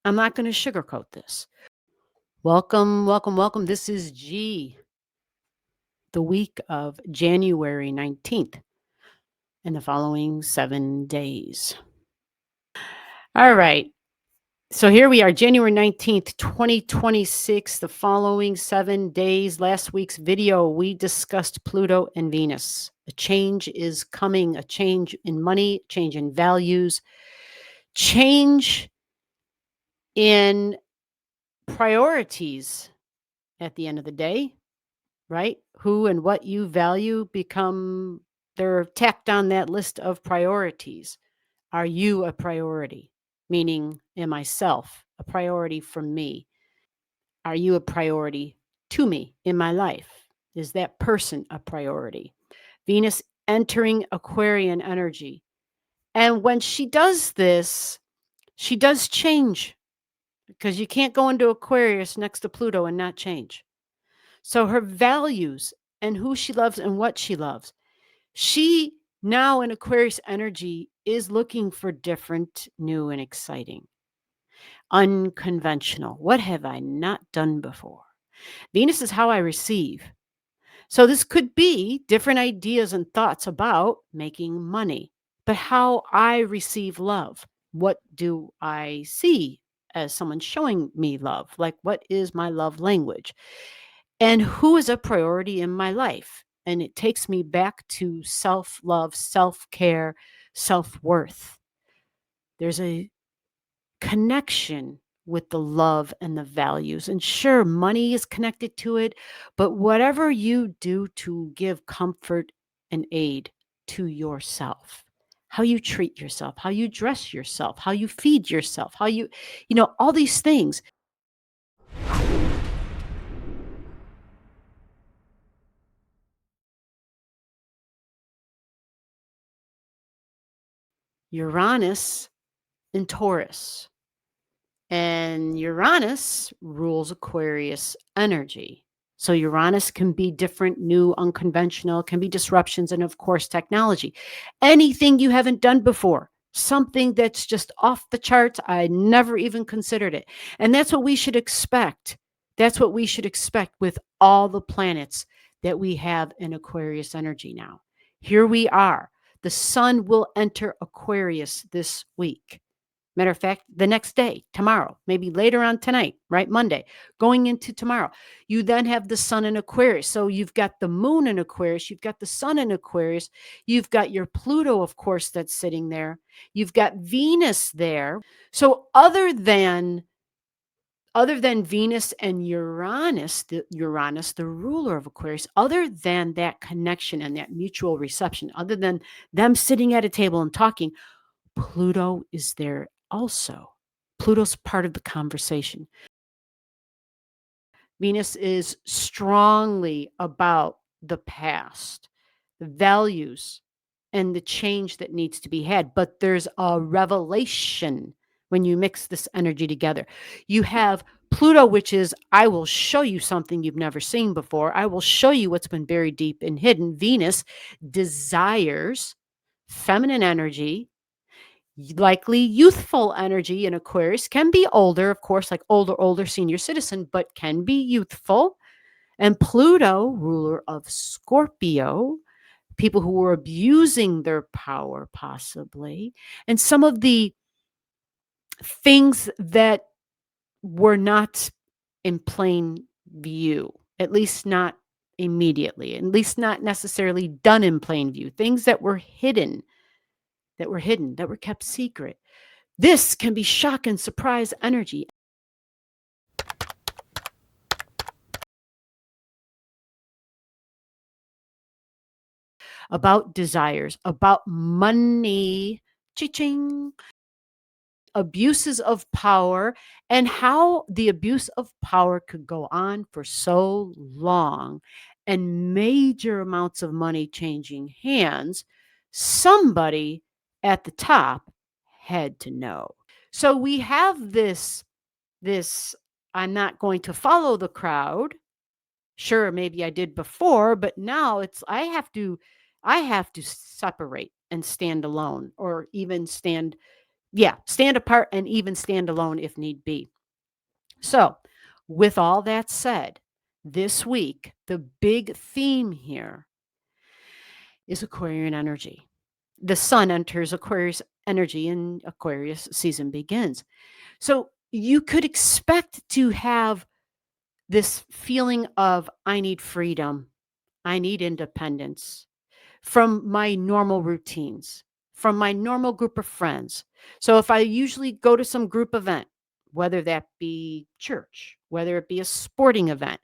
I'm not going to sugarcoat this. Welcome, welcome, welcome. This is G, the week of January 19th and the following 7 days. All right. So here we are, January 19th, 2026, the following 7 days. Last week's video, we discussed Pluto and Venus. A change is coming, a change in money, change in values, change in priorities at the end of the day, right? Who and what you value they're tacked on that list of priorities. Are you a priority? Meaning, am I self a priority for me? Are you a priority to me in my life? Is that person a priority? Venus entering Aquarian energy. And when she does this, she does change because you can't go into Aquarius next to Pluto and not change. So her values and who she loves and what she loves. She now in Aquarius energy is looking for different, new, and exciting, unconventional. What have I not done before? Venus is how I receive. So this could be different ideas and thoughts about making money, but how I receive love. What do I see as someone showing me love? Like, what is my love language? And who is a priority in my life? And it takes me back to self love, self care, self worth. There's a connection with the love and the values. And sure, money is connected to it, but whatever you do to give comfort and aid to yourself, how you treat yourself, how you dress yourself, how you feed yourself, how all these things. Uranus in Taurus. And Uranus rules Aquarius energy. So Uranus can be different, new, unconventional, can be disruptions, and of course, technology. Anything you haven't done before, something that's just off the charts. I never even considered it. And that's what we should expect. That's what we should expect with all the planets that we have in Aquarius energy now. Here we are. The sun will enter Aquarius this week. Matter of fact, the next day, tomorrow, maybe later on tonight, right? Monday, going into tomorrow. You then have the sun in Aquarius. So you've got the moon in Aquarius, you've got the sun in Aquarius, you've got your Pluto, of course, that's sitting there. You've got Venus there. So other than Venus and Uranus, the ruler of Aquarius, other than that connection and that mutual reception, other than them sitting at a table and talking, Pluto is there also. Pluto's part of the conversation. Venus is strongly about the past, the values, and the change that needs to be had. But there's a revelation when you mix this energy together. You have Pluto, which is, I will show you something you've never seen before. I will show you what's been buried deep and hidden. Venus desires feminine energy, likely youthful energy in Aquarius, can be older, of course, like older senior citizen, but can be youthful. And Pluto, ruler of Scorpio, people who were abusing their power, possibly, and some of the things that were not in plain view, at least not immediately, at least not necessarily done in plain view, things that were hidden, that were kept secret. This can be shock and surprise energy. About desires, about money, ching, abuses of power, and how the abuse of power could go on for so long and major amounts of money changing hands. Somebody at the top had to know. So we have this I'm not going to follow the crowd. Sure, maybe I did before, but now it's I have to separate and stand alone, or even stand Yeah, stand apart and even stand alone if need be. So, with all that said, this week, the big theme here is Aquarian energy. The sun enters Aquarius energy and Aquarius season begins. So, you could expect to have this feeling of, I need freedom, I need independence from my normal routines, from my normal group of friends. So if I usually go to some group event, whether that be church, whether it be a sporting event,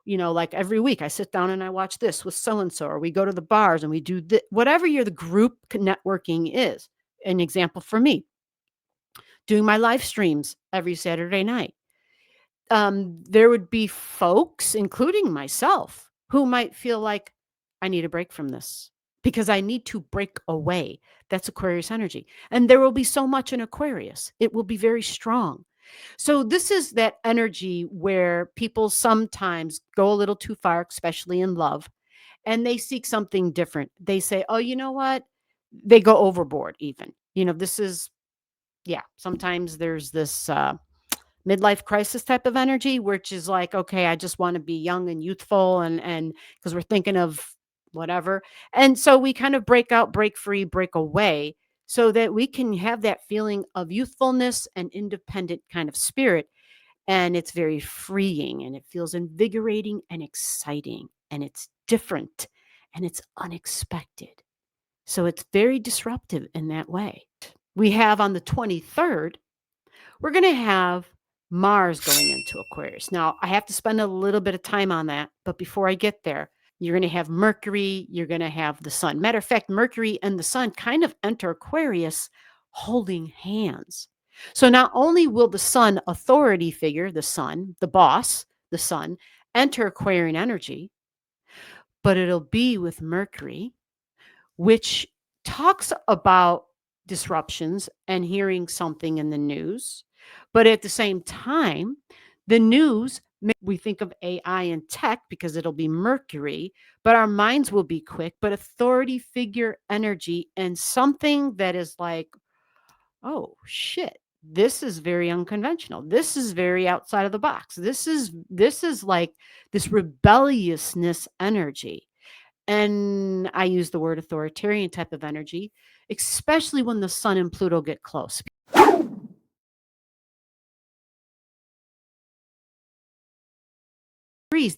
like every week I sit down and I watch this with so and so, or we go to the bars and we do whatever the group networking is. An example for me, doing my live streams every Saturday night. There would be folks, including myself, who might feel like, I need a break from this because I need to break away. That's Aquarius energy. And there will be so much in Aquarius. It will be very strong. So, this is that energy where people sometimes go a little too far, especially in love, and they seek something different. They say, oh, you know what? They go overboard, even. This is, yeah, sometimes there's this. Midlife crisis type of energy, which is like, okay, I just want to be young and youthful and because we're thinking of whatever. And so we kind of break out, break free, break away so that we can have that feeling of youthfulness and independent kind of spirit. And it's very freeing and it feels invigorating and exciting and it's different and it's unexpected. So it's very disruptive in that way. We have on the 23rd, we're going to have Mars going into Aquarius. Now, I have to spend a little bit of time on that, but before I get there, you're going to have Mercury, you're going to have the sun. Matter of fact, Mercury and the sun kind of enter Aquarius holding hands. So not only will the sun authority figure, the sun, the boss, the sun, enter Aquarian energy, but it'll be with Mercury, which talks about disruptions and hearing something in the news. But at the same time, the news, we think of AI and tech because it'll be Mercury, but our minds will be quick. But authority figure energy and something that is like, oh shit, this is very unconventional. This is very outside of the box. This is like this rebelliousness energy. And I use the word authoritarian type of energy, especially when the sun and Pluto get close.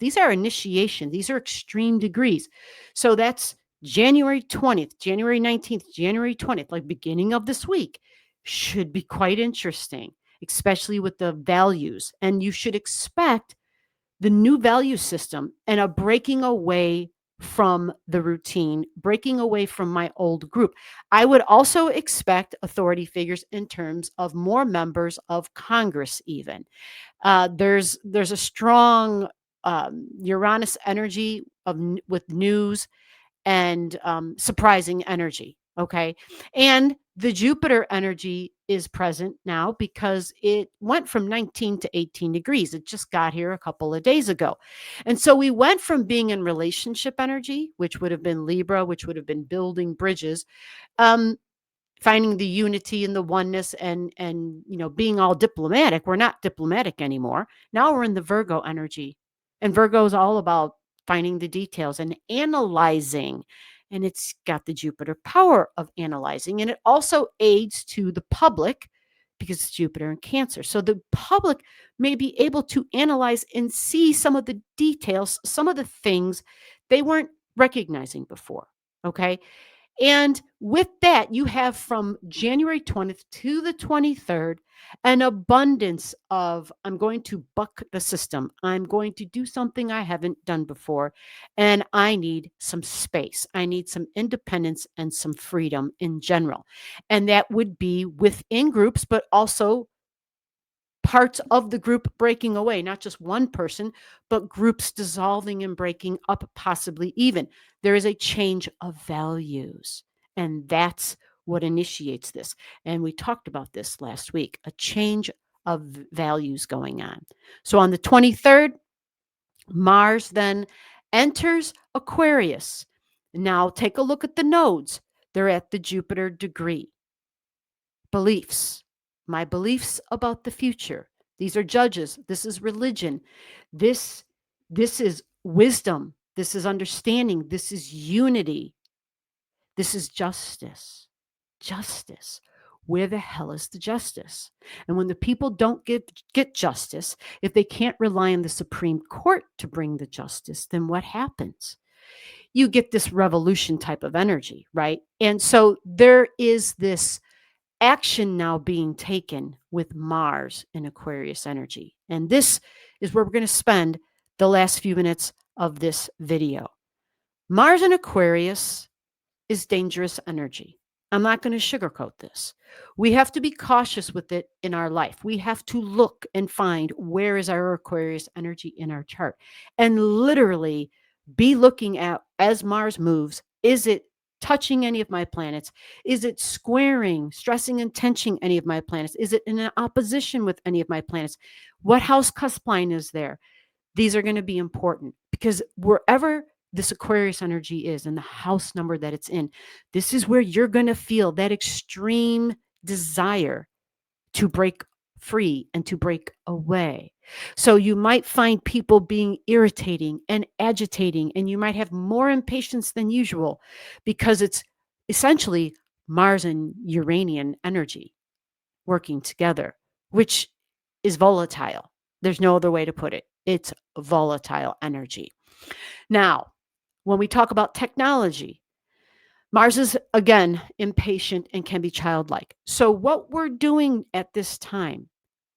These are initiation, these are extreme degrees. So that's January 20th, January 19th, January 20th, like beginning of this week, should be quite interesting, especially with the values. And you should expect the new value system and a breaking away from the routine, breaking away from my old group. I would also expect authority figures in terms of more members of Congress, even. There's a strong Uranus energy with news and surprising energy. Okay. And the Jupiter energy is present now because it went from 19 to 18 degrees. It just got here a couple of days ago. And so we went from being in relationship energy, which would have been Libra, which would have been building bridges, um, finding the unity and the oneness and being all diplomatic. We're not diplomatic anymore. Now we're in the Virgo energy, and Virgo is all about finding the details and analyzing, and it's got the Jupiter power of analyzing, and it also aids to the public because it's Jupiter and Cancer. So the public may be able to analyze and see some of the details, some of the things they weren't recognizing before. Okay. And with that, you have from January 20th to the 23rd an abundance of, I'm going to buck the system. I'm going to do something I haven't done before. And I need some space. I need some independence and some freedom in general. And that would be within groups, but also parts of the group breaking away, not just one person, but groups dissolving and breaking up, possibly even. There is a change of values, and that's what initiates this. And we talked about this last week, a change of values going on. So on the 23rd, Mars then enters Aquarius. Now take a look at the nodes. They're at the Jupiter degree. beliefs, my beliefs about the future. These are judges. This is religion. This this is wisdom. This is understanding. This is unity. This is justice. Justice. Where the hell is the justice? And when the people don't get justice, if they can't rely on the Supreme Court to bring the justice, then what happens? You get this revolution type of energy, right? And so there is this action now being taken with Mars in Aquarius energy. And this is where we're going to spend the last few minutes of this video. Mars in Aquarius is dangerous energy. I'm not going to sugarcoat this. We have to be cautious with it in our life. We have to look and find where is our Aquarius energy in our chart and literally be looking at as Mars moves, is it touching any of my planets? Is it squaring, stressing, and tensioning any of my planets? Is it in an opposition with any of my planets? What house cusp line is there? These are going to be important because wherever this Aquarius energy is and the house number that it's in, this is where you're going to feel that extreme desire to break free and to break away. So you might find people being irritating and agitating, and you might have more impatience than usual because it's essentially Mars and Uranian energy working together, which is volatile. There's no other way to put it. It's volatile energy. Now, when we talk about technology, Mars is again impatient and can be childlike. So, what we're doing at this time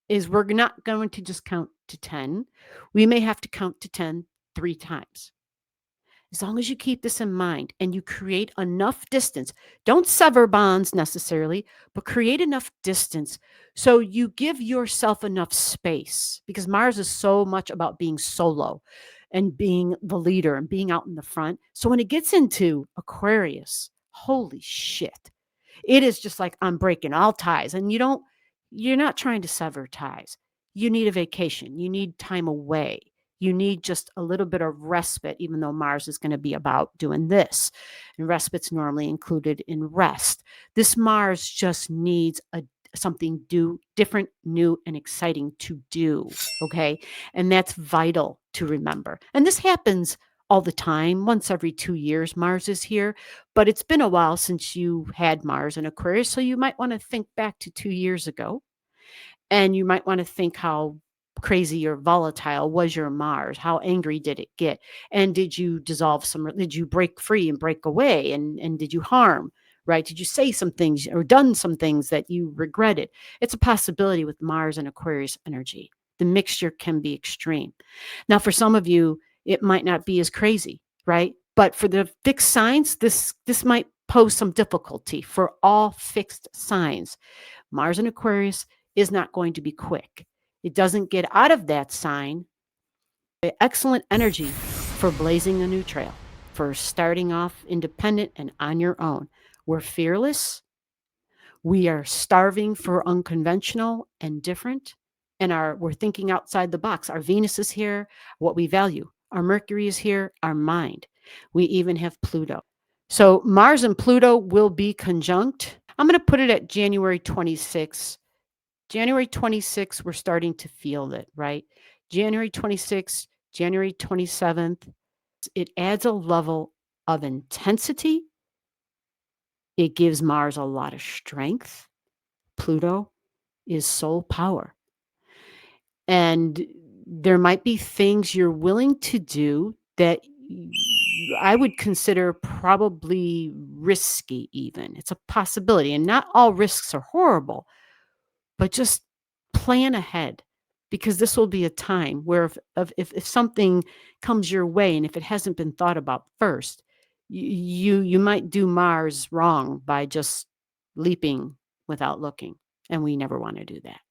is we're not going to just count to 10. We may have to count to 10 3 times. As long as you keep this in mind and you create enough distance, don't sever bonds necessarily, but create enough distance so you give yourself enough space because Mars is so much about being solo and being the leader and being out in the front. So when it gets into Aquarius, holy shit, it is just like I'm breaking all ties and you're not trying to sever ties. You need a vacation. You need time away. You need just a little bit of respite, even though Mars is going to be about doing this. And respite's normally included in rest. This Mars just needs something different, new, and exciting to do. Okay. And that's vital to remember. And this happens all the time. Once every 2 years, Mars is here. But it's been a while since you had Mars in Aquarius. So you might want to think back to 2 years ago. And you might want to think how crazy or volatile was your Mars? How angry did it get? And did you did you break free and break away? And did you harm? Right? Did you say some things or done some things that you regretted? It's a possibility with Mars and Aquarius energy. The mixture can be extreme. Now, for some of you, it might not be as crazy, right? But for the fixed signs, this might pose some difficulty for all fixed signs. Mars and Aquarius is not going to be quick. It doesn't get out of that sign. Excellent energy for blazing a new trail, for starting off independent and on your own. We're fearless. We are starving for unconventional and different. And we're thinking outside the box. Our Venus is here, what we value. Our Mercury is here, our mind. We even have Pluto. So Mars and Pluto will be conjunct. I'm going to put it at January 26th. January 26th, we're starting to feel it, right? January 26th, January 27th, it adds a level of intensity. It gives Mars a lot of strength. Pluto is soul power. And there might be things you're willing to do that I would consider probably risky, even. It's a possibility. And not all risks are horrible, but just plan ahead because this will be a time where if something comes your way and if it hasn't been thought about first, you might do Mars wrong by just leaping without looking. And we never want to do that.